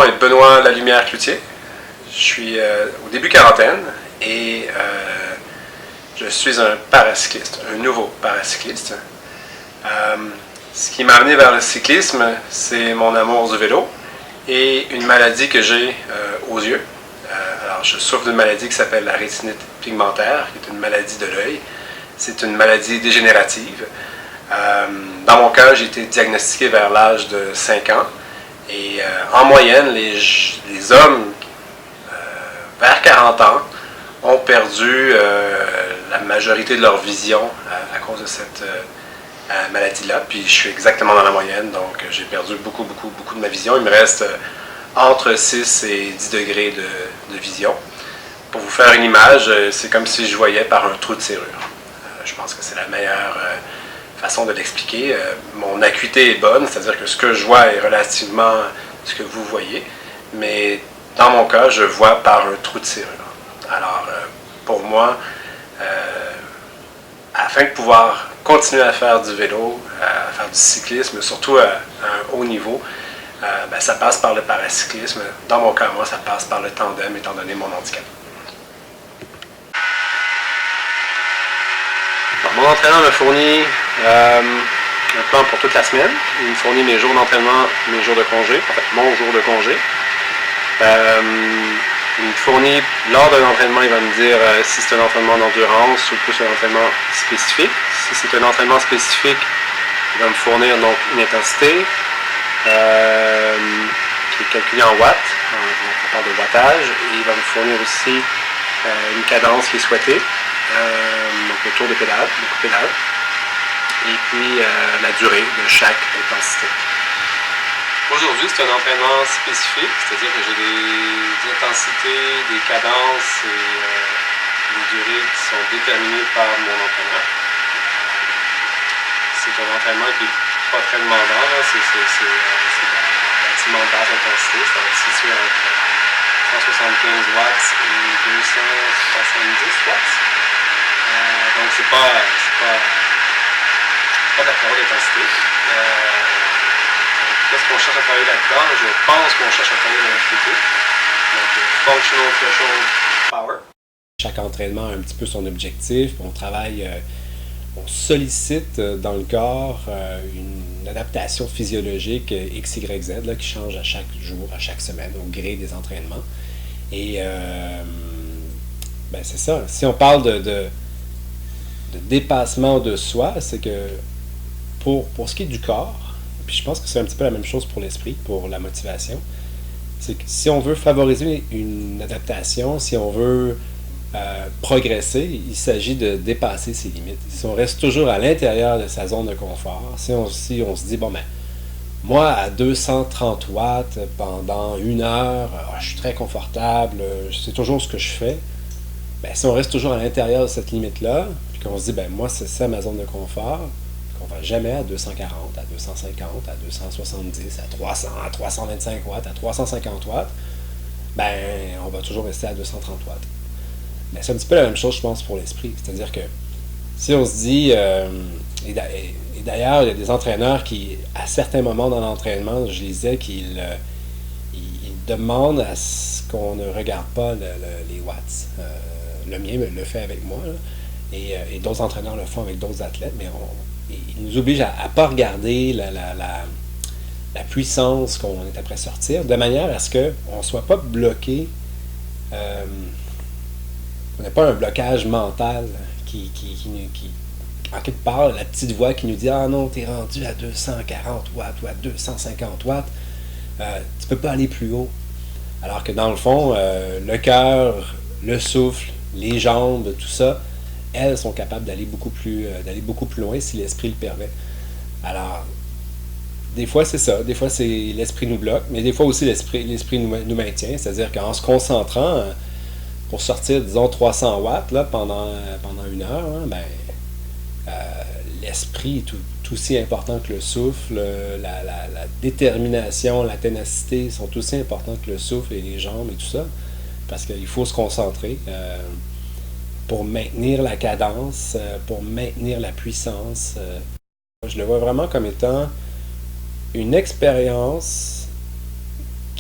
est Benoît Lalumière-Cloutier. Je suis au début quarantaine et je suis un paracycliste, un nouveau paracycliste. Ce qui m'a amené vers le cyclisme, c'est mon amour du vélo et une maladie que j'ai aux yeux. Alors, je souffre d'une maladie qui s'appelle la rétinite pigmentaire, qui est une maladie de l'œil. C'est une maladie dégénérative. Dans mon cas, j'ai été diagnostiqué vers l'âge de 5 ans. Et en moyenne, les hommes vers 40 ans ont perdu la majorité de leur vision à cause de cette maladie-là. Puis je suis exactement dans la moyenne, donc j'ai perdu beaucoup de ma vision. Il me reste entre 6 et 10 degrés de vision. Pour vous faire une image, c'est comme si je voyais par un trou de serrure. Je pense que c'est la meilleure façon de l'expliquer. Mon acuité est bonne, c'est-à-dire que ce que je vois est relativement ce que vous voyez, mais dans mon cas, je vois par un trou de serrure. Alors, pour moi, afin de pouvoir continuer à faire du vélo, à faire du cyclisme, surtout à un haut niveau, ça passe par le paracyclisme. Dans mon cas, moi, ça passe par le tandem, étant donné mon handicap. Mon entraîneur me fournit un plan pour toute la semaine. Il me fournit mes jours d'entraînement, mes jours de congé, en fait mon jour de congé. Il me fournit, lors d'un entraînement, il va me dire si c'est un entraînement d'endurance ou plus un entraînement spécifique. Si c'est un entraînement spécifique, il va me fournir donc une intensité qui est calculée en watts, on parle de wattage, et il va me fournir aussi une cadence qui est souhaitée. Donc le tour de pédale, le coup de pédale, et puis la durée de chaque intensité. Aujourd'hui, c'est un entraînement spécifique, c'est-à-dire que j'ai des intensités, des cadences et des durées qui sont déterminées par mon entraîneur. C'est un entraînement qui n'est pas très demandant, c'est relativement basse intensité, ça va se situer entre 175 watts et 270 watts. Donc c'est pas de la très haute intensité. Qu'est-ce qu'on cherche à travailler là-dedans? Je pense qu'on cherche à travailler dans le FTP. Donc Functional Threshold Power. Chaque entraînement a un petit peu son objectif. On travaille, on sollicite dans le corps une adaptation physiologique X, Y, Z là, qui change à chaque jour, à chaque semaine, au gré des entraînements. Et c'est ça. Si on parle de dépassement de soi, c'est que pour ce qui est du corps, puis je pense que c'est un petit peu la même chose pour l'esprit, pour la motivation, c'est que si on veut favoriser une adaptation, si on veut progresser, il s'agit de dépasser ses limites. Si on reste toujours à l'intérieur de sa zone de confort, si on se dit, bon ben, moi à 230 watts pendant 1 heure, je suis très confortable, c'est toujours ce que je fais, ben, si on reste toujours à l'intérieur de cette limite-là, puis qu'on se dit, ben moi c'est ça ma zone de confort, qu'on ne va jamais à 240, à 250, à 270, à 300, à 325 watts, à 350 watts, ben on va toujours rester à 230 watts. Mais c'est un petit peu la même chose, je pense, pour l'esprit. C'est-à-dire que si on se dit, et d'ailleurs, il y a des entraîneurs qui, à certains moments dans l'entraînement, je lisais qu'ils demandent à ce qu'on ne regarde pas les watts. Le mien le fait avec moi, là, et d'autres entraîneurs le font avec d'autres athlètes, mais ils nous obligent à ne pas regarder la puissance qu'on est après sortir, de manière à ce qu'on ne soit pas bloqué, on n'a pas un blocage mental qui en quelque part, la petite voix qui nous dit « Ah non, tu es rendu à 240 watts ou à 250 watts, tu peux pas aller plus haut. » Alors que dans le fond, le cœur, le souffle, les jambes, tout ça, elles sont capables d'aller beaucoup plus loin si l'esprit le permet. Alors, des fois c'est ça, des fois c'est l'esprit nous bloque, mais des fois aussi l'esprit nous maintient, c'est-à-dire qu'en se concentrant pour sortir, disons, 300 watts là, pendant 1 heure, hein, l'esprit est tout aussi important que le souffle, la détermination, la ténacité sont aussi importants que le souffle et les jambes et tout ça, parce qu'il faut se concentrer pour maintenir la cadence, pour maintenir la puissance. Je le vois vraiment comme étant une expérience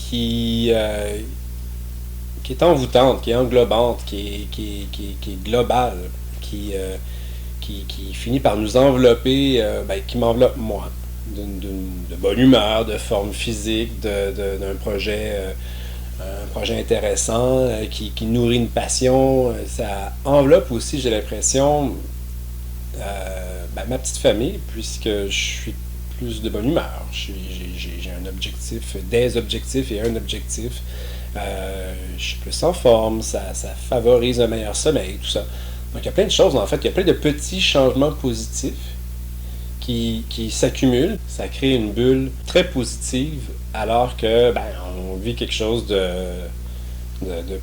qui est envoûtante, qui est englobante, qui est globale, qui finit par nous envelopper, qui m'enveloppe moi, de bonne humeur, de forme physique, d'un projet, un projet intéressant, qui nourrit une passion. Ça enveloppe aussi, j'ai l'impression, ma petite famille, puisque je suis plus de bonne humeur. J'ai un objectif, des objectifs et un objectif. Je suis plus en forme, ça favorise un meilleur sommeil, tout ça. Donc il y a plein de choses, en fait, il y a plein de petits changements positifs qui s'accumulent. Ça crée une bulle très positive, alors que on vit quelque chose de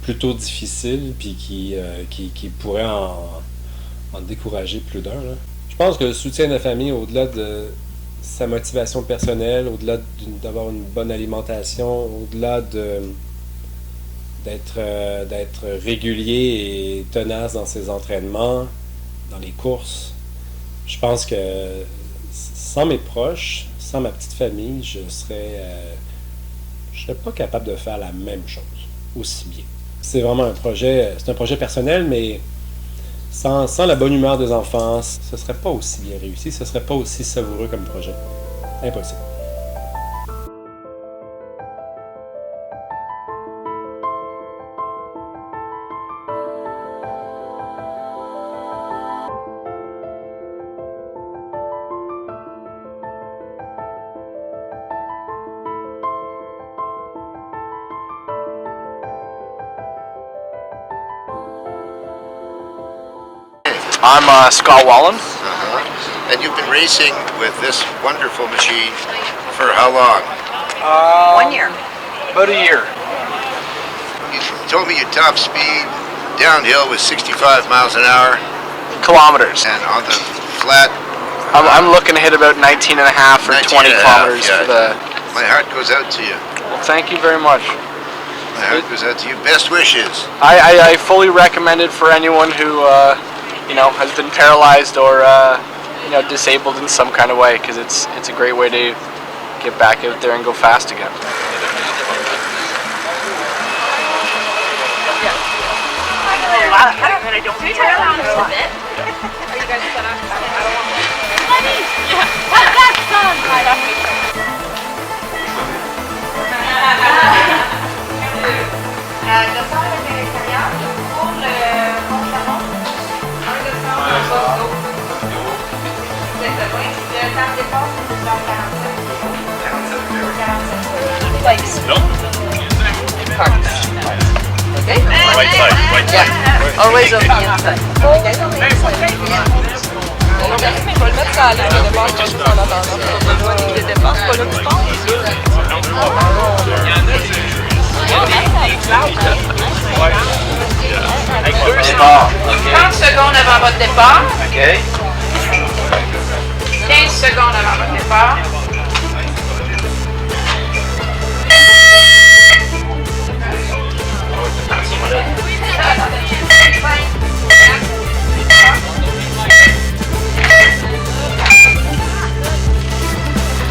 plutôt difficile, puis qui pourrait en décourager plus d'un, là. Je pense que le soutien de la famille, au-delà de sa motivation personnelle, au-delà d'avoir une bonne alimentation, au-delà d'être régulier et tenace dans ses entraînements, dans les courses, je pense que sans mes proches, sans ma petite famille, je serais pas capable de faire la même chose aussi bien. C'est vraiment c'est un projet personnel, mais sans la bonne humeur des enfants, ce serait pas aussi bien réussi, ce serait pas aussi savoureux comme projet. Impossible. I'm Scott Wallen. And you've been racing with this wonderful machine for how long? 1 year. About a year. You told me your top speed downhill was 65 miles an hour, Kilometers. and on the flat, I'm looking to hit about 19 and a half or 19 20 and a half, kilometers yeah. for the... my heart goes out to you. Well, thank you very much. My heart goes out to you. Best wishes. I fully recommend it for anyone who, has been paralyzed or, disabled in some kind of way, because it's a great way to get back out there and go fast again. Can you turn around just a bit? Are you guys set up? I don't want to. Money! Yeah. That's done! Right side, right side. Always on the inside. Faut le mettre ça à l'aise, le dépense, pas juste en attendant. Les dépenses, pas là que tu penses. 30 secondes avant votre départ. OK. 15 secondes avant votre départ.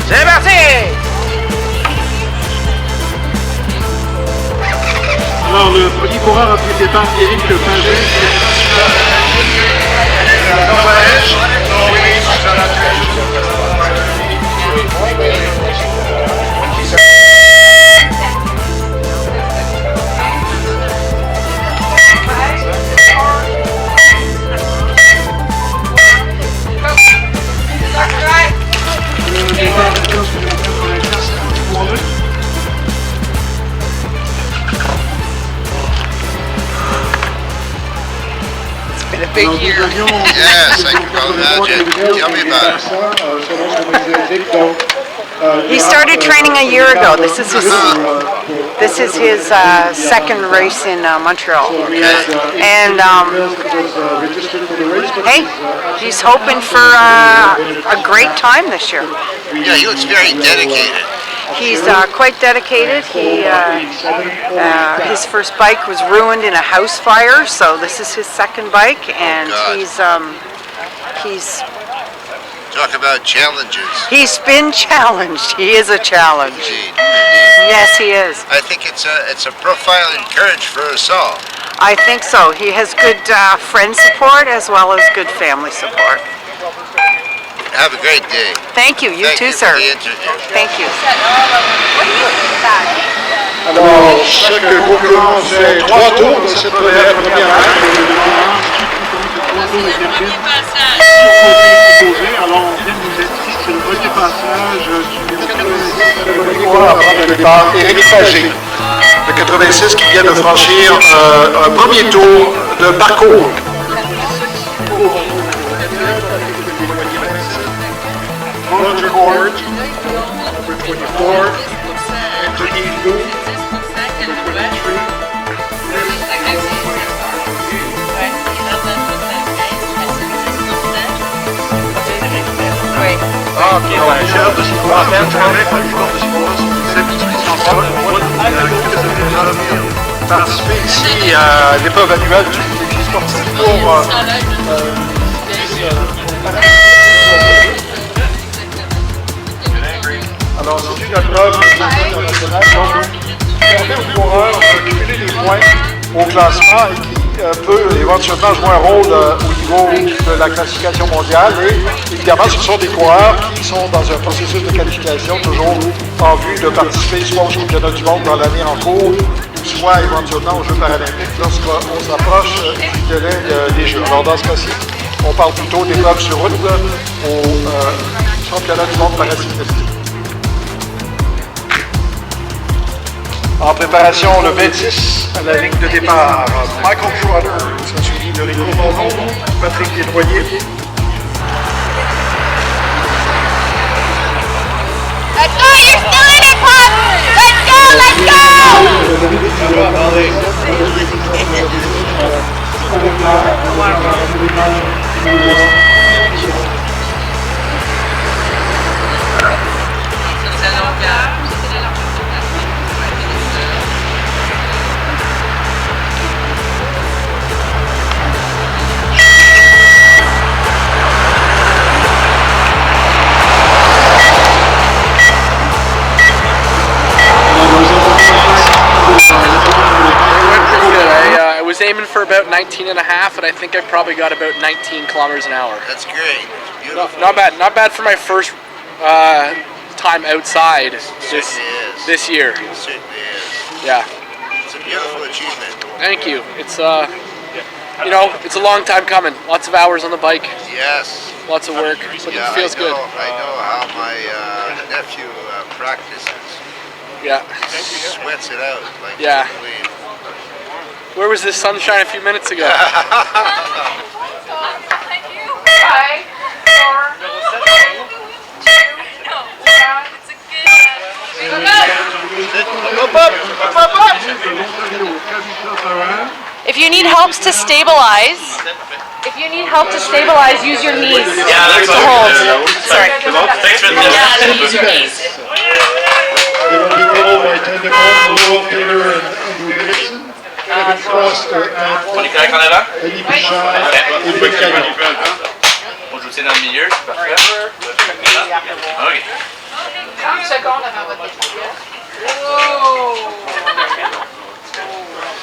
C'est parti! Alors, le premier coureur a pris le départ, Eric Pingin. Big year. Yes, I can well imagine. Tell me about it. He started training a year ago. This is his second race in Montreal. And hey, he's hoping for a great time this year. Yeah, he looks very dedicated. He's quite dedicated. His first bike was ruined in a house fire, so this is his second bike, and he's Talk about challenges. He's been challenged. He is a challenge. Indeed, indeed. Yes, he is. I think it's a profile in courage for us all. I think so. He has good friend support as well as good family support. Have a great day. Thank you. You Thank too, you sir. for the interview. Thank you. What do you think of that? Alors, chaque groupement fait 3 tours de cette première manche. Alors, on vient de nous indiquer que c'est le premier passage du numéro 86 à prendre le départ, Éric Pagé, de 86, qui vient de franchir un premier tour de parcours. Roger Gord, number 24, Anthony Lou, number 23. Ah, ok, ouais. Chef de Simois, participer ici à l'épreuve annuelle du défi sportif pour alors, c'est une épreuve internationale, donc permet aux coureurs de cumuler des points au classement et qui peut éventuellement jouer un rôle au niveau de la classification mondiale. Et évidemment, ce sont des coureurs qui sont dans un processus de qualification toujours en vue de participer soit au championnat du monde dans l'année en cours, soit éventuellement aux Jeux paralympiques lorsqu'on s'approche du délai des Jeux. Alors, dans ce cas-ci, on parle plutôt d'épreuves sur route au championnat du monde paracyclisme. En préparation, le 26 à la ligne de départ, Michael Trotter, suivi de Rico Bono, Patrick Desnoyers. Let's go, you're still in it, Pop! Let's go, I was aiming for about 19 and a half, and I think I probably got about 19 kilometers an hour. That's great. Beautiful. Not bad for my first time outside this year. It certainly is. Yeah. It's a beautiful achievement. Thank you. It's it's a long time coming. Lots of hours on the bike, Yes. lots of work, but Yeah, it feels good. I know how my nephew practices. Yeah. Sweats it out like Yeah. you believe. Where was this sunshine a few minutes ago? Five, four, three, two, one. It's a good. If you need help to stabilize, use your knees to hold. Sorry. Yeah, use your knees. On est correct en avant? On joue c'est dans le milieu, c'est parfait. Ok. 30 secondes avant votre départ.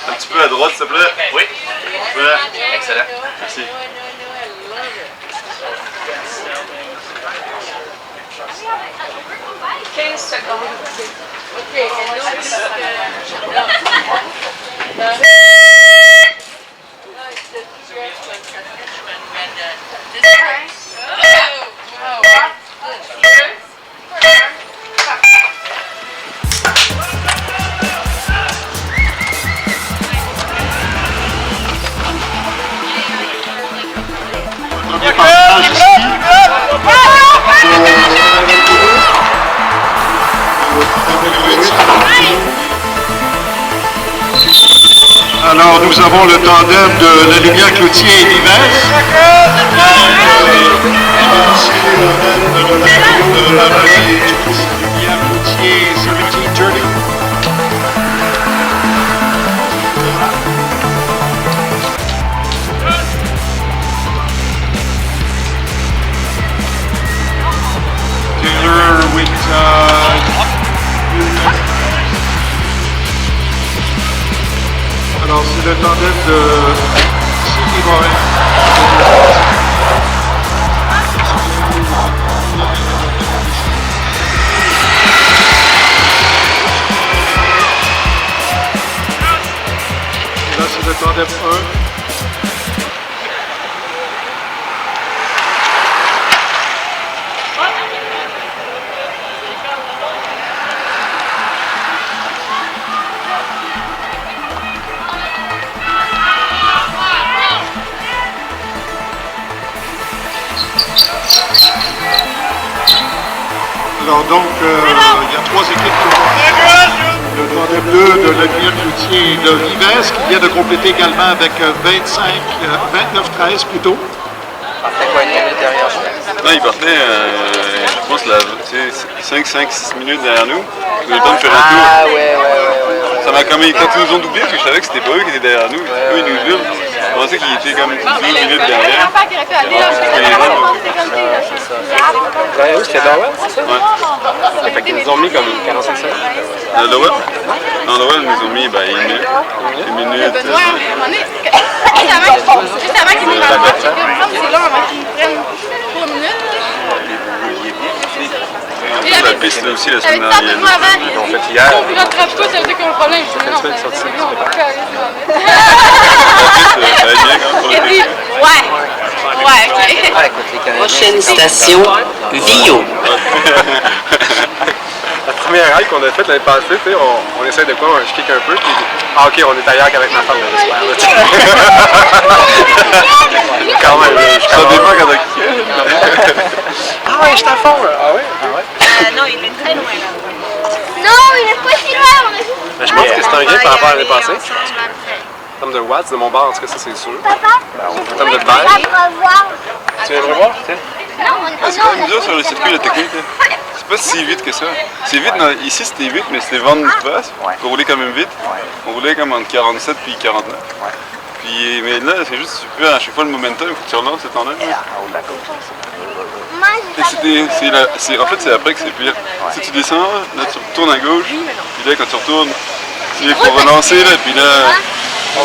Un petit peu à droite, s'il te plaît. Oui. Excellent. Merci. 15 secondes. OK. Alors, nous avons le tandem de la Lumière Cloutier et d'Yves. le tandem de Sylvie Morin. Là, c'est le tandem 1. Alors donc, il y a 3 équipes qui ont le tandem 2 de Leclerc Cloutier et de Vives qui vient de compléter également avec 29-13 plutôt. Non, il partait, je pense, 5-6 minutes derrière nous. On a eu le temps de faire un tour. Ah ouais. Ça m'a quand même, quand ils nous ont doublé, parce que je savais que c'était pas eux qui étaient derrière nous. Eux, ils nous doublent. Je pensais qu'ils étaient comme 12 minutes derrière. C'était Darwell, c'est ça? Ouais. Fait qu'ils nous ont mis comme 45 secondes. Lowell? Non, Lowell nous ont mis une minute. Une minute. Benoît, à un moment donné, juste avant qu'ils nous ramènent, c'est long avant qu'ils nous prennent 3 minutes. La piste là aussi la semaine Avec ça, dernière. Benoît avant, Ils l'ont fait hier. on ne rattrape pas, ça veut dire qu'on a un problème. Je dis non, Fais-tu une sortie, c'est bon, on va La piste, ça allait bien quand même pour Il a le dit, début. ouais, ok. Prochaine station, Vio. La première ride qu'on a faite l'année passée, tu sais, on essaie de quoi, je kick un peu, puis ok, on est ailleurs qu'avec ma femme, j'espère. Quand même, Ça dépend quand t'as kické. Ah ouais, je suis à fond, là. Ah ouais? Non, il est très loin là. Non, il est pas si loin, on est juste. Mais je pense que c'est un gain par rapport à l'année passée. En termes de watts, de mon bar, en tout cas, ça c'est sûr. En termes de balle. Tu viens me voir? C'est quand même dur sur le circuit, la technique. Là. C'est pas si vite que ça. C'est vite, ici c'était vite, mais c'était vent de face. On roulait quand même vite. On roulait comme entre 47 puis 49. Puis, mais là, c'est juste, tu peux à chaque fois le momentum, il faut que tu relances ce temps-là. En fait, c'est après que c'est pire. Si tu descends, là tu retournes à gauche, puis là quand tu retournes, il faut relancer, là, puis là...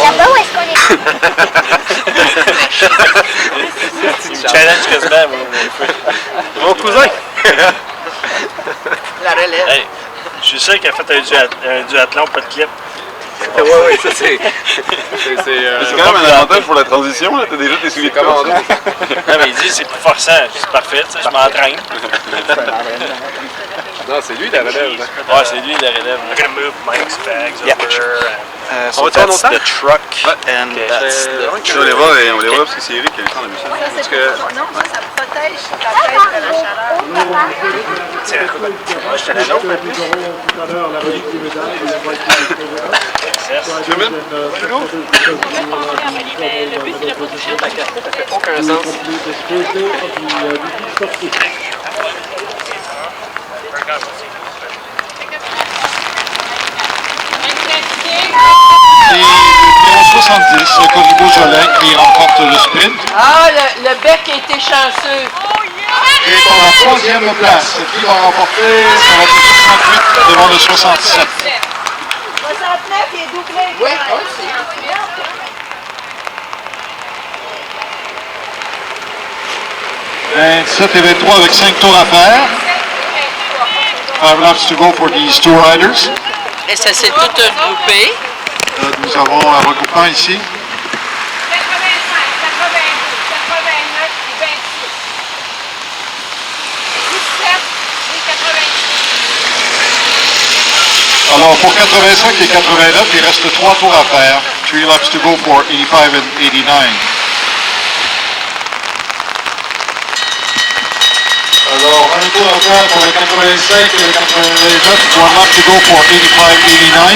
Là-bas où est-ce qu'on est? Challenge quasiment, Mon cousin! La relève. Hey, je suis sûr qu'il a fait un duathlon, pas de clip. Ouais, ça c'est. C'est quand même un avantage pour la transition, là, t'as déjà tes souliers de commande. Non, mais il dit c'est plus forçant. C'est parfait, tu sais, je m'entraîne. Non, c'est lui la relève. Ouais, c'est lui la relève. I'm gonna move Mike's bags over. On va te faire longtemps? The truck and that's On va les voir, parce que c'est Eric qui a le temps de Parce que non, ça protège ta tête de la chaleur. Tiens, moi je te la l'autre. Nous aurons tout à l'heure la remise des médailles et la voiture Tu veux mettre? Le but, c'est la production. Aucun sens. Et numéro 70, Colibo Jolin qui remporte le sprint. Ah, le bec a été chanceux. Et pour la troisième place, qui va remporter, ça va être le 68 devant le 67. 69 est doublé. Oui, aussi. 27 et 23 avec 5 tours à faire. 5 laps to go for these two riders. Et ça s'est tout regroupé. Nous avons un regroupement ici. 85, 82, 89 et 26. 17 et 86. Alors pour 85 et 89, il reste 3 tours à faire. 3 laps to go for 85 and 89. Alors un tour à faire pour le 85 et le 89. 1 lap to go for 85-89.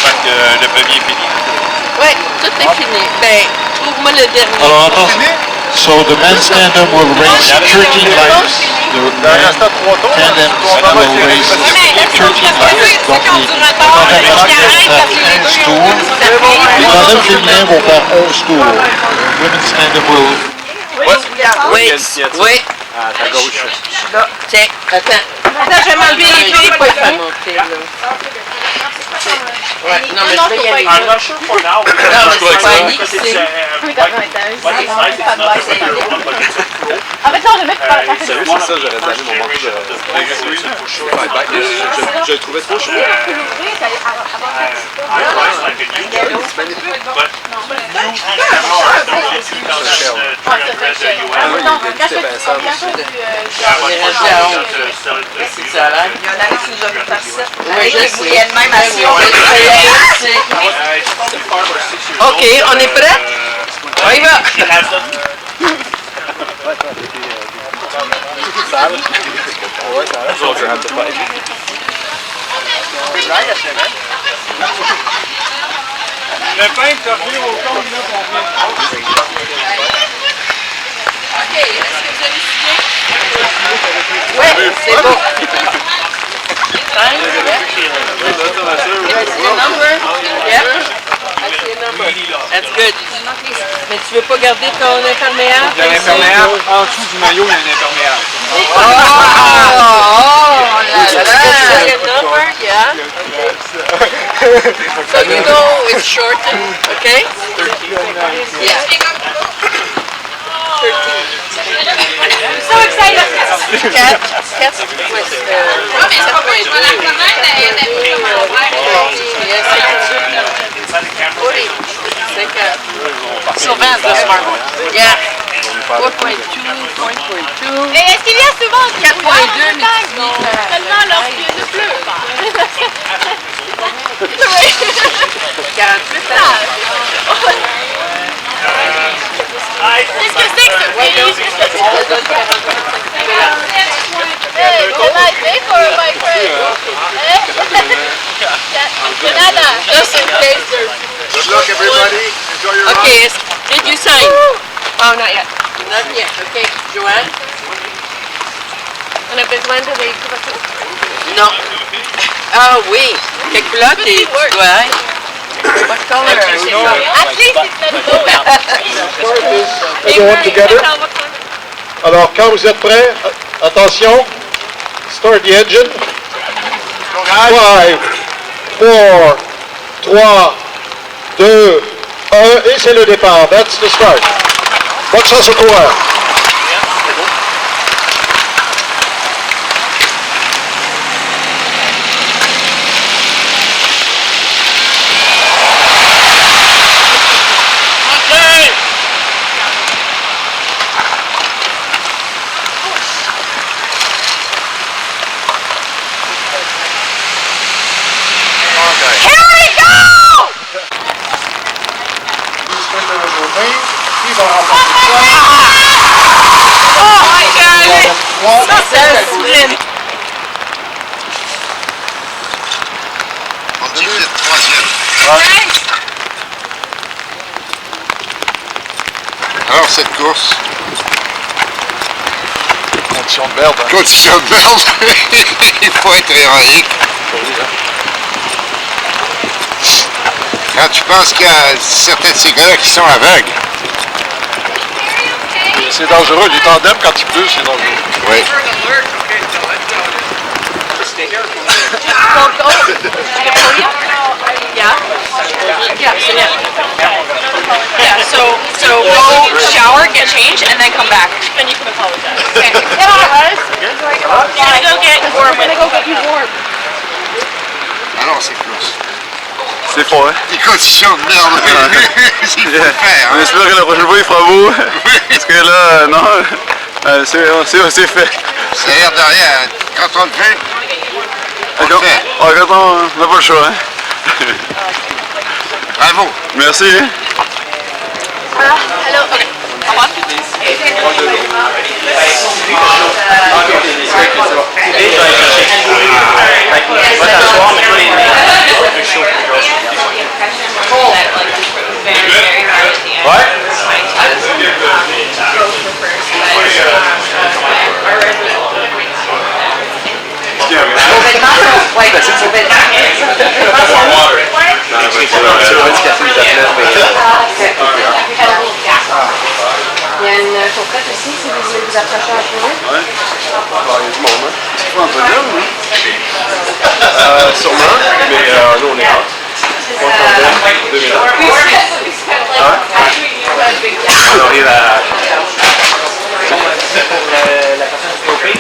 Fait que le premier est fini. Oui, tout est fini. Ben, trouve-moi le dernier. Alors attends. So the men's tandem will race 13 laps. The tandem will race 13 laps. Donc les tandems masculins faire 15 tours. Les tandems féminins vont faire 11 tours. Women's tandem will... Oui, oui. À ta gauche. Tiens, attends. Attends, je vais m'enlever les pieds pour le faire monter, là. Ouais, non, mais je vais y aller. I'm not sure for now. Non, mais c'est pas Annie qui sait. En fait, non, je vais faire la Sérieux, c'est ça, j'aurais donné mon manteau de... Je le trouvais trop chaud. Ok, on est prêt? On y va! Le peintre revient au compte, là, qu'on vient. Ok, est-ce que vous avez signé? Oui, c'est bon. Sign? Yeah. Number? Yeah. I see a number. That's good. Mais tu veux pas garder ton imperméable? Il y a un imperméable. En dessous du maillot, il y a un imperméable. Number, yeah. So you know it's shortened, okay? 13. Yeah. 13. So excited! Quatre with Sylvain, the smart one. Yeah. 4.2. Et est-ce qu'il y a souvent du 4.2, brouillard en mais montagne? Seulement lorsqu'il ne pleut pas. 48 Ah. Qu'est-ce que c'est que ce pays? Hey, can I pay for it, my friend? Canada. Just in case there's... Good luck, everybody. Enjoy your ride. Okay, did you sign? Oh, not yet. Not yet. Okay, Joanne? On a besoin de l'équipation? Non. Ah oui. Quelle couleur tu dois? What color? At least it's not blue. Everyone together. Alors, quand vous êtes prêts, attention, start the engine. 5, 4, 3, 2, 1, et c'est le départ. That's the start. Bonne chance au coureur. On dit que vous êtes troisième. Alors, cette course, Condition de merde. condition de merde, il faut être héroïque. Quand tu penses qu'il y a certains de ces gars qui sont aveugles. C'est dangereux. Les tandems, quand il pleut, c'est dangereux. Oui. Yeah, so go shower, get changed, and then come back. Then you can apologize. Okay. Get on, guys. We're gonna go get warm. We're gonna go get you warm. Alors, c'est course. C'est fort, hein? Les conditions de merde, il faut le faire. On espère que la prochaine fois il fera beau. Parce que là, non, c'est fait. Ça a l'air de rien. Quand on le fait, on le fait. Quand on n'a pas le choix, hein? Bravo. Merci. Hein? Hello. Okay. Come on. Il y a une compète aussi, si vous voulez vous approcher un peu. Ouais. Il y a du monde, hein? C'est pas un podium, oui? Sûrement, mais nous on est on arrive à... Pour la personne du doping,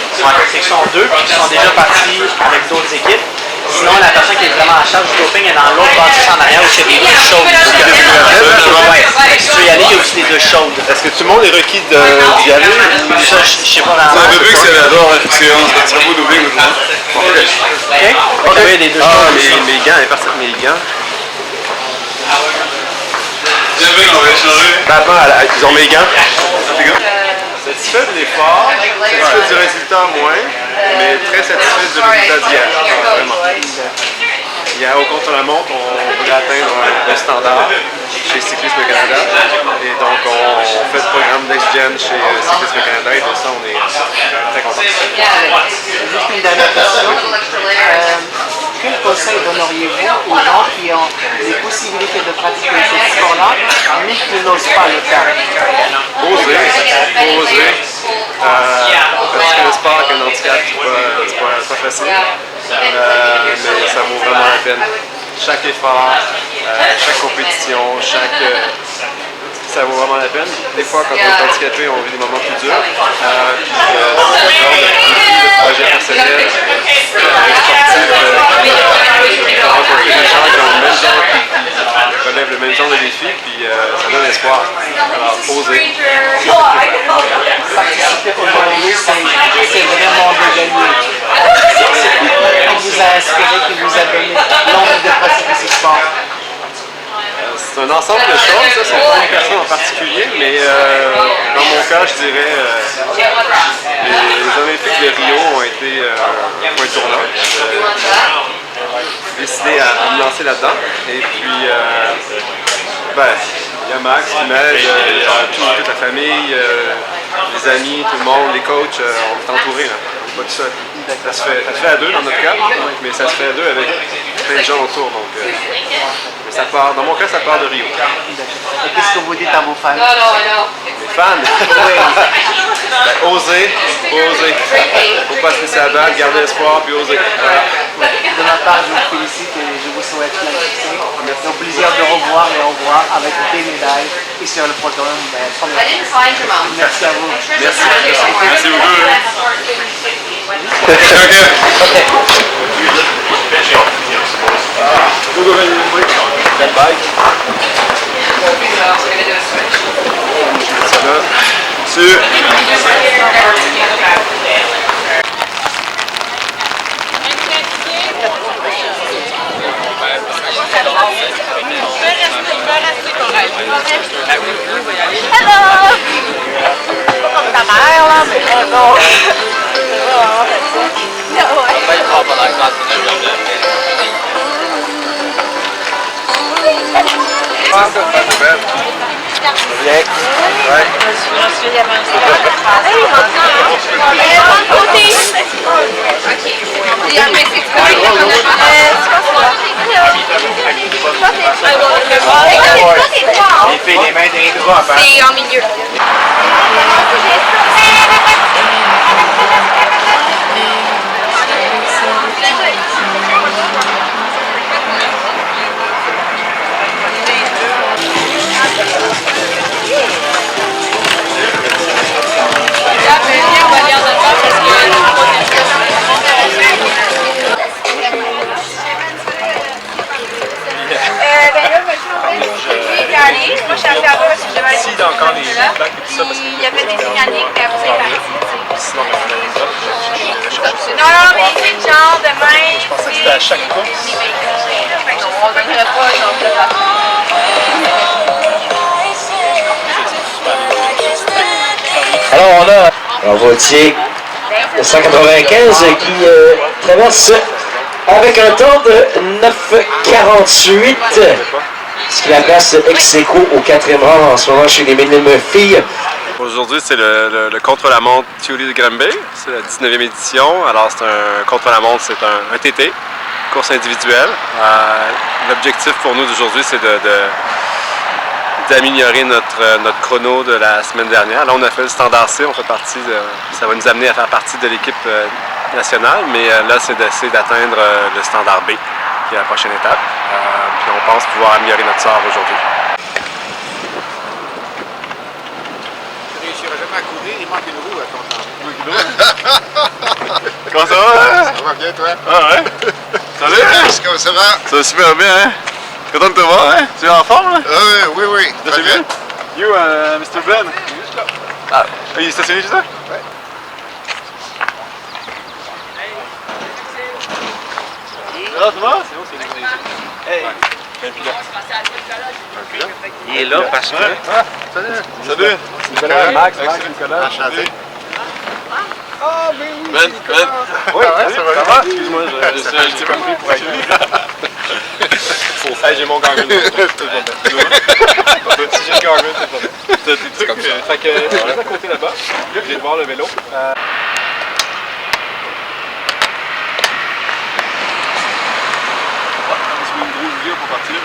c'est qu'ils sont deux qui sont déjà partis avec d'autres équipes. Sinon, la personne qui est vraiment en charge du doping est dans l'autre bâtisse en arrière où il y a des douches chaudes. Ouais. Si tu veux y aller, il y a aussi des douches chaudes. Est-ce que tout le monde est requis d'y aller? Ça, je sais pas vraiment. C'est un peu vu que c'est l'adore, c'est un cerveau doping ou pas? Ok. Il y a des douches chaudes. Mes gants, elle est partie avec mes gants. On va échanger. Ils ont mes gants. Satisfait de l'effort, satisfait du résultat moins, mais très satisfait du résultat d'hier. Vraiment. Hier, au contre-la-montre, on voulait atteindre un standard chez Cyclisme Canada. Et donc, on fait le programme d'Ex-Gen chez Cyclisme Canada. Et de ça, on est très contents. Juste une dernière question. Quel conseil donneriez-vous aux gens qui ont les possibilités de pratiquer ce sport-là, mais qui n'osent pas le faire? Oser. Pratiquer le sport avec un handicap, c'est pas facile. Mais ça vaut vraiment la peine. Chaque effort, chaque compétition, ça vaut vraiment la peine. Des fois, quand on est handicapé, on vit des moments plus durs. Le projet personnel, sportif, rencontrer des gens qui ont le même genre, qui relèvent le même genre de défi, puis ça donne espoir. Alors, oser. Participer au journée, c'est vraiment de gagner. Qui vous a inspiré, qui vous a donné l'envie de pratiquer ce sport? C'est un ensemble de choses, ça, c'est pas une personne en particulier, mais dans mon cas, je dirais les Olympiques de Rio ont été un point tournant. J'ai décidé à me lancer là-dedans. Et puis, il y a Max qui m'aide, il y a toute la famille, les amis, tout le monde, les coachs, on est entourés là. On n'est pas tout seul. Ça se fait à deux dans notre cas, mais ça se fait à deux avec plein de gens autour. Donc, ça part, dans mon cas, ça part de Rio. Et qu'est-ce que vous dites à vos fans? Les fans? Oser. Faut pas se laisser abattre, garder espoir, puis oser. Voilà. De ma part, je vous félicite et je vous souhaite plein de succès. C'est un plaisir de revoir et au revoir avec des médailles et sur le podium. Merci à vous. Merci beaucoup. That bike. Hello! Pas comme ta mère, là, mais non. Les filles, les mains derrière le bras, C'est en milieu. Moi, je suis arrivée à voir parce que je devais aller là. Il y avait des mécaniques, mais après, c'est parti. Non, mais c'est genre demain. Je pensais que c'était à chaque course. On ne donnerait pas, Alors, on a un Vautier de 195 qui traverse avec un temps de 9,48. Ce qui la place ex-aequo au 4e rang en ce moment chez les minimes filles. Aujourd'hui, c'est le contre-la-montre Tuuli de Granby. C'est la 19e édition. Alors, c'est un contre-la-montre, c'est un TT, course individuelle. L'objectif pour nous d'aujourd'hui, c'est d'améliorer notre chrono de la semaine dernière. Là, on a fait le standard C, on fait partie ça va nous amener à faire partie de l'équipe nationale, mais là, c'est d'essayer d'atteindre le standard B, qui est la prochaine étape. Puis on pense pouvoir améliorer notre sort aujourd'hui. à courir, il manque une roue à ton temps. Comment ça va? Hein? Ça va bien, toi? Ah ouais? Salut! Comment ça va? Ça va super bien, hein? Content de te voir, hein? Tu es en forme, là? Oui, oui. Très bien. You, Mr. Ben? Ah, il est stationné juste là? Ouais. Ah, ça va? Hey! Il est là parce que... Salut! Nicolas, Max, Nicolas. Enchanté. Ah, mais oui, Ben, Nicolas. Oui, ça va? Excuse-moi, je t'ai pas pris pour être Hey, j'ai mon gargouille. Si j'ai le gargouille, c'est pas bon. C'est comme ça. Fait que, je vais à côté là-bas. Je vais voir le vélo. C'est une grosse vie pour partir.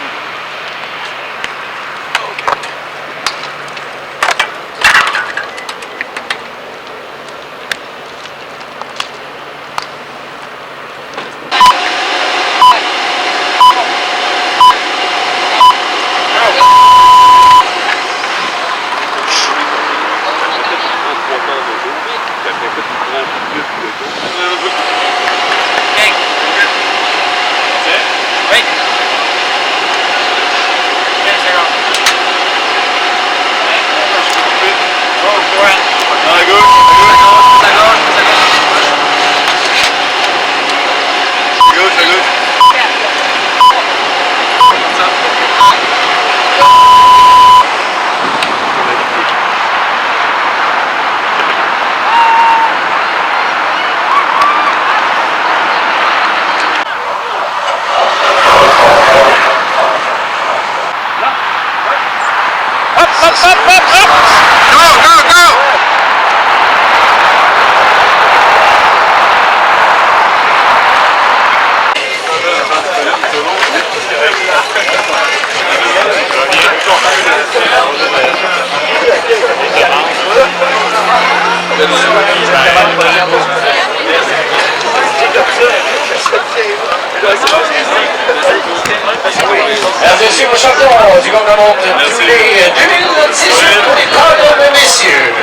Merci, mon champion du gouvernement de tous les 2018, mesdames et messieurs.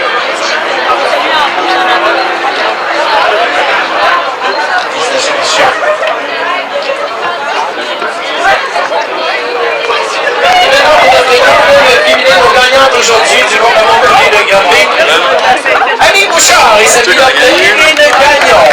Et maintenant, pour notre équipe féminine gagnante aujourd'hui du gouvernement de tous les Granby, Annie Bouchard et sa pilote Irène Gagnon.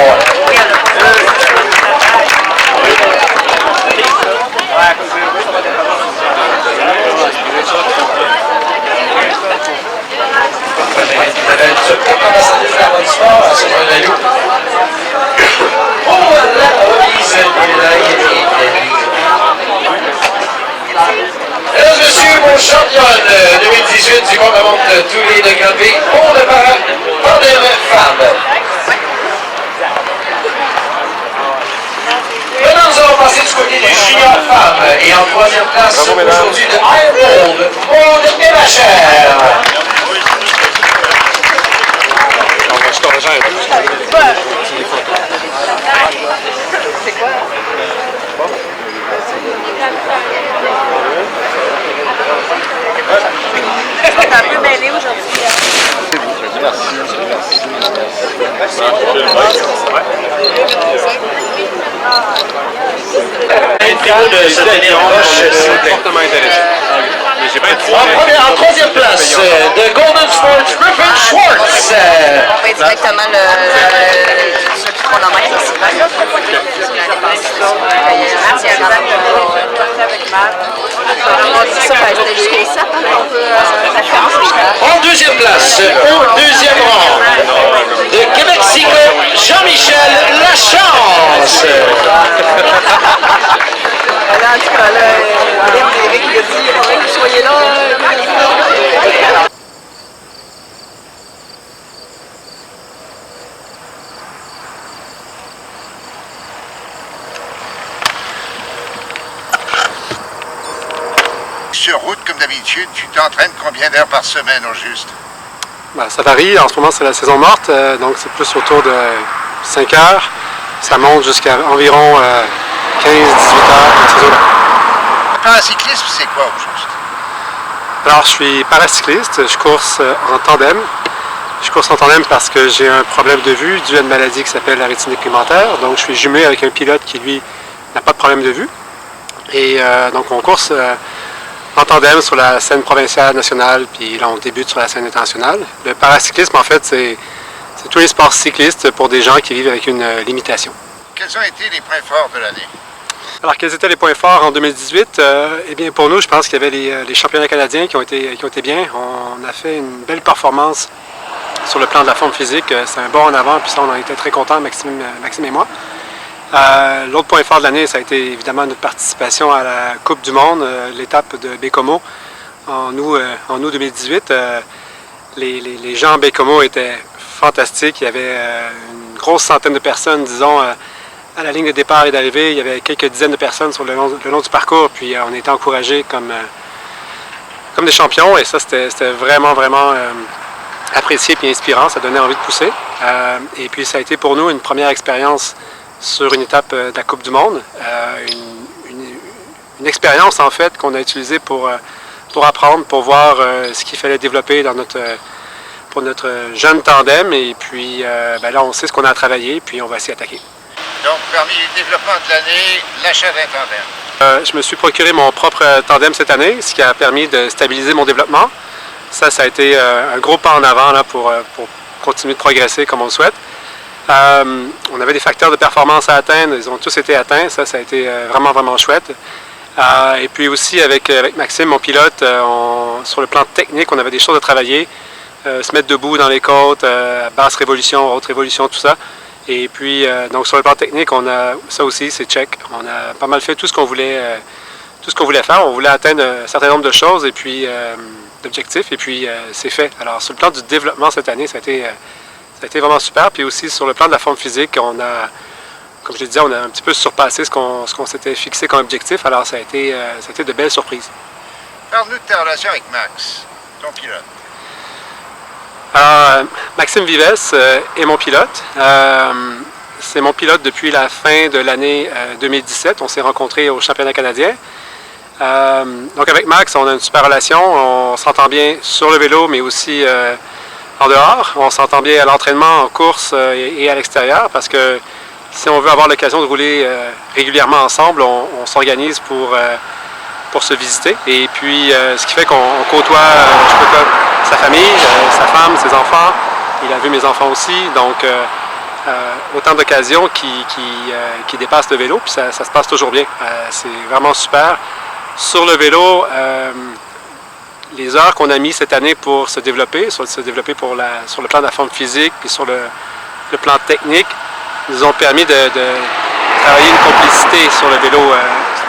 Mesdames et messieurs, mon championne 2018 du gouvernement de tous les de Granby pour le tandem femme. Maintenant, nous allons passer du côté des juniors femmes et en troisième place aujourd'hui de Ironwold, Maud Émachère. C'est quoi? T'es un peu mêlé aujourd'hui. Fortement intéressant. Mais j'ai pas été En troisième place, de Golden Sport, Griffin Schwartz. On paye directement le chronomètre aussi. En deuxième place, au deuxième rang, de Québec-Sico, Jean-Michel Lachance. Là, en tout cas, là, Eric, il a dit, il faudrait que vous soyez là. Sur route, comme d'habitude, tu t'entraînes combien d'heures par semaine au juste? Ben, ça varie. En ce moment, c'est la saison morte, donc c'est plus autour de 5 heures. Ça monte jusqu'à environ 15-18 heures. Le paracyclisme, c'est quoi au juste? Alors, je suis paracycliste. Je course en tandem. Je course en tandem parce que j'ai un problème de vue dû à une maladie qui s'appelle la rétinite pigmentaire. Donc je suis jumelé avec un pilote qui, lui, n'a pas de problème de vue. Et donc on course en tandem sur la scène provinciale, nationale, puis là on débute sur la scène internationale. Le paracyclisme, en fait, c'est tous les sports cyclistes pour des gens qui vivent avec une limitation. Quels ont été les points forts de l'année? Alors, quels étaient les points forts en 2018? Eh bien, pour nous, je pense qu'il y avait les championnats canadiens qui ont été bien. On a fait une belle performance sur le plan de la forme physique. C'est un bond en avant, puis ça, on en était très contents, Maxime et moi. L'autre point fort de l'année, ça a été évidemment notre participation à la Coupe du Monde, l'étape de Baie-Comeau en août 2018. Les gens en Baie-Comeau étaient fantastiques. Il y avait une grosse centaine de personnes, disons, à la ligne de départ et d'arrivée. Il y avait quelques dizaines de personnes sur le long du parcours, puis on était encouragés comme des champions, et ça, c'était vraiment apprécié et inspirant. Ça donnait envie de pousser. Et puis, ça a été pour nous une première expérience sur une étape de la Coupe du Monde. Une expérience, en fait, qu'on a utilisée pour apprendre, pour voir ce qu'il fallait développer pour notre jeune tandem. Et puis, là, on sait ce qu'on a à travailler, puis on va s'y attaquer. Donc, parmi les développements de l'année, l'achat d'un tandem. Je me suis procuré mon propre tandem cette année, ce qui a permis de stabiliser mon développement. Ça a été un gros pas en avant là, pour continuer de progresser comme on le souhaite. On avait des facteurs de performance à atteindre, ils ont tous été atteints, ça a été vraiment chouette. Et puis aussi avec Maxime, mon pilote, sur le plan technique, on avait des choses à travailler, se mettre debout dans les côtes, basse révolution, haute révolution, tout ça. Et puis, donc sur le plan technique, on a ça aussi, c'est check. On a pas mal fait tout ce qu'on voulait faire. On voulait atteindre un certain nombre de choses et puis d'objectifs, et puis c'est fait. Alors sur le plan du développement cette année, ça a été vraiment super. Puis aussi sur le plan de la forme physique, on a, comme je le disais, on a un petit peu surpassé ce qu'on s'était fixé comme objectif. Alors ça a été de belles surprises. Parle-nous de ta relation avec Max, ton pilote. Alors, Maxime Vives est mon pilote. C'est mon pilote depuis la fin de l'année 2017. On s'est rencontrés au championnat canadien. Donc avec Max, on a une super relation. On s'entend bien sur le vélo, mais aussi en dehors. On s'entend bien à l'entraînement, en course et à l'extérieur, parce que si on veut avoir l'occasion de rouler régulièrement ensemble, on s'organise pour se visiter. Et puis, ce qui fait qu'on côtoie sa famille, sa femme, ses enfants. Il a vu mes enfants aussi. Donc, autant d'occasions qui dépassent le vélo. Puis ça se passe toujours bien. C'est vraiment super. Sur le vélo, les heures qu'on a mis cette année pour se développer sur le plan de la forme physique et sur le plan technique, nous ont permis de travailler une complicité sur le vélo.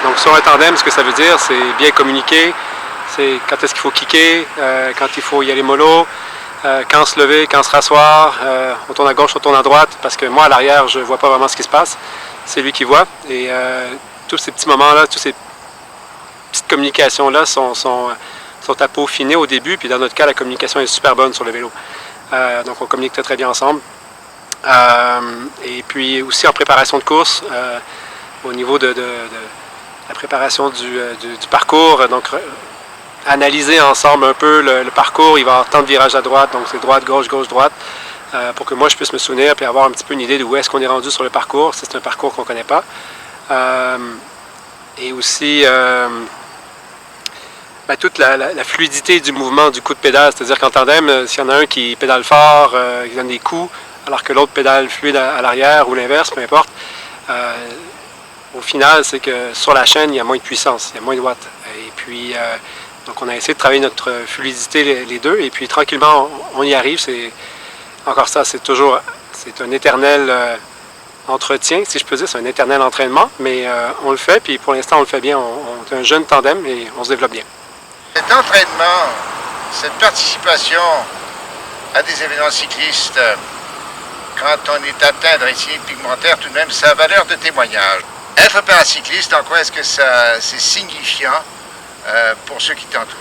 Donc sur un tandem, ce que ça veut dire, c'est bien communiquer, c'est quand est-ce qu'il faut kicker, quand il faut y aller mollo, quand se lever, quand se rasseoir, on tourne à gauche, on tourne à droite, parce que moi à l'arrière, je ne vois pas vraiment ce qui se passe, c'est lui qui voit. Et tous ces petits moments-là, toutes ces petites communications-là sont à peaufiner au début, puis dans notre cas, la communication est super bonne sur le vélo. Donc on communique très bien ensemble. Et puis aussi en préparation de course, au niveau de la préparation du parcours, donc analyser ensemble un peu le parcours. Il va y avoir tant de virages à droite, donc c'est droite, gauche, gauche, droite, pour que moi je puisse me souvenir et avoir un petit peu une idée de où est-ce qu'on est rendu sur le parcours, si c'est un parcours qu'on ne connaît pas. Et aussi toute la fluidité du mouvement, du coup de pédale, c'est-à-dire qu'en tandem, s'il y en a un qui pédale fort, qui donne des coups, alors que l'autre pédale fluide à l'arrière ou l'inverse, peu importe, au final, c'est que sur la chaîne, il y a moins de puissance, il y a moins de watts. Et puis, donc on a essayé de travailler notre fluidité les deux, et puis tranquillement, on y arrive. Encore ça, c'est un éternel entretien, si je peux dire, c'est un éternel entraînement, mais on le fait, puis pour l'instant, on le fait bien. On est un jeune tandem et on se développe bien. Cet entraînement, cette participation à des événements cyclistes, quand on est atteint de rétinite pigmentaire, tout de même, ça a valeur de témoignage. Être paracycliste, en quoi est-ce que c'est signifiant pour ceux qui t'entourent?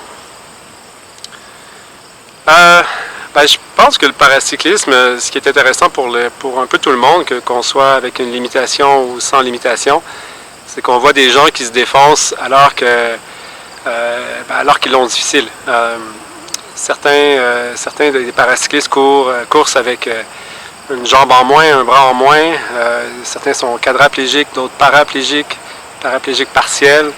Je pense que le paracyclisme, ce qui est intéressant pour un peu tout le monde, qu'on soit avec une limitation ou sans limitation, c'est qu'on voit des gens qui se défoncent alors qu'ils l'ont difficile. certains des paracyclistes courent avec une jambe en moins, un bras en moins. Certains sont quadraplégiques, d'autres paraplégiques partiels.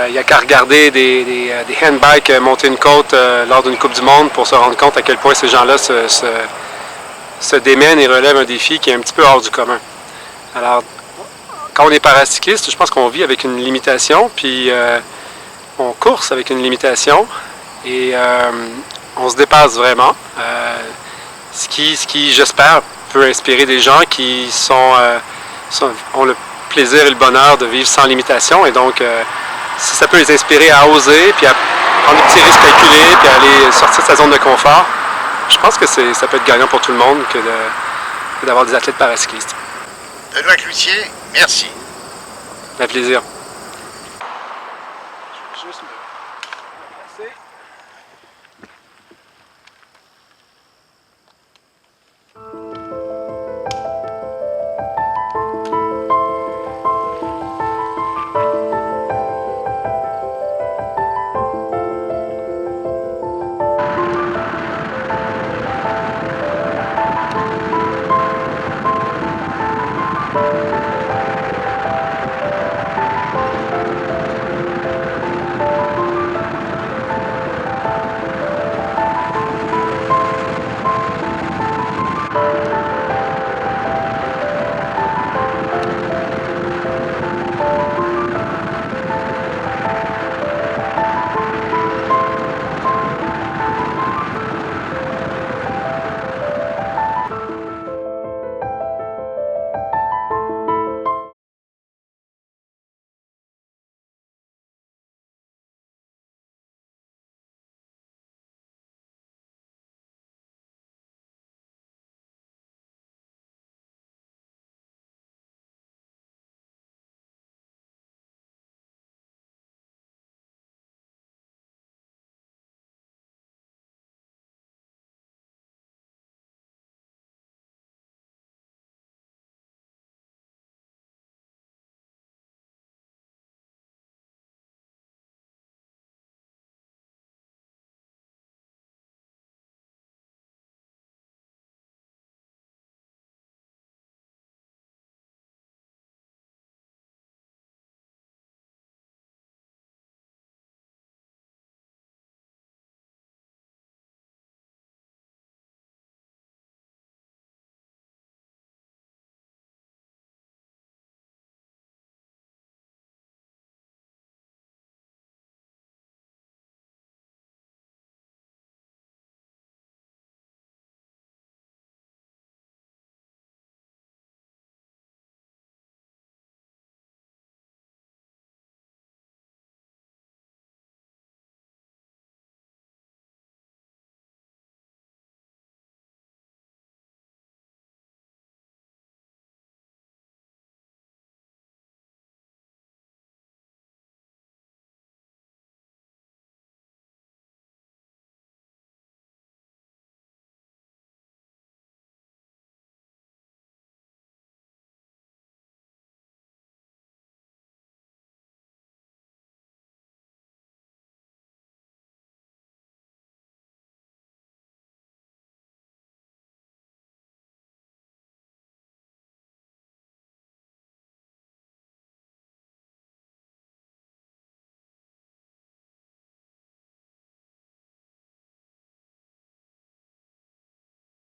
Il n'y a qu'à regarder des handbikes monter une côte lors d'une Coupe du Monde pour se rendre compte à quel point ces gens-là se démènent et relèvent un défi qui est un petit peu hors du commun. Alors, quand on est paracycliste, je pense qu'on vit avec une limitation, puis on course avec une limitation et on se dépasse vraiment. Ce qui j'espère, peut inspirer des gens qui ont le plaisir et le bonheur de vivre sans limitation. Et donc, si ça peut les inspirer à oser, puis à prendre des petits risques calculés, puis à aller sortir de sa zone de confort, je pense que ça peut être gagnant pour tout le monde que d'avoir des athlètes paracyclistes. Benoît Cloutier, merci. Un plaisir.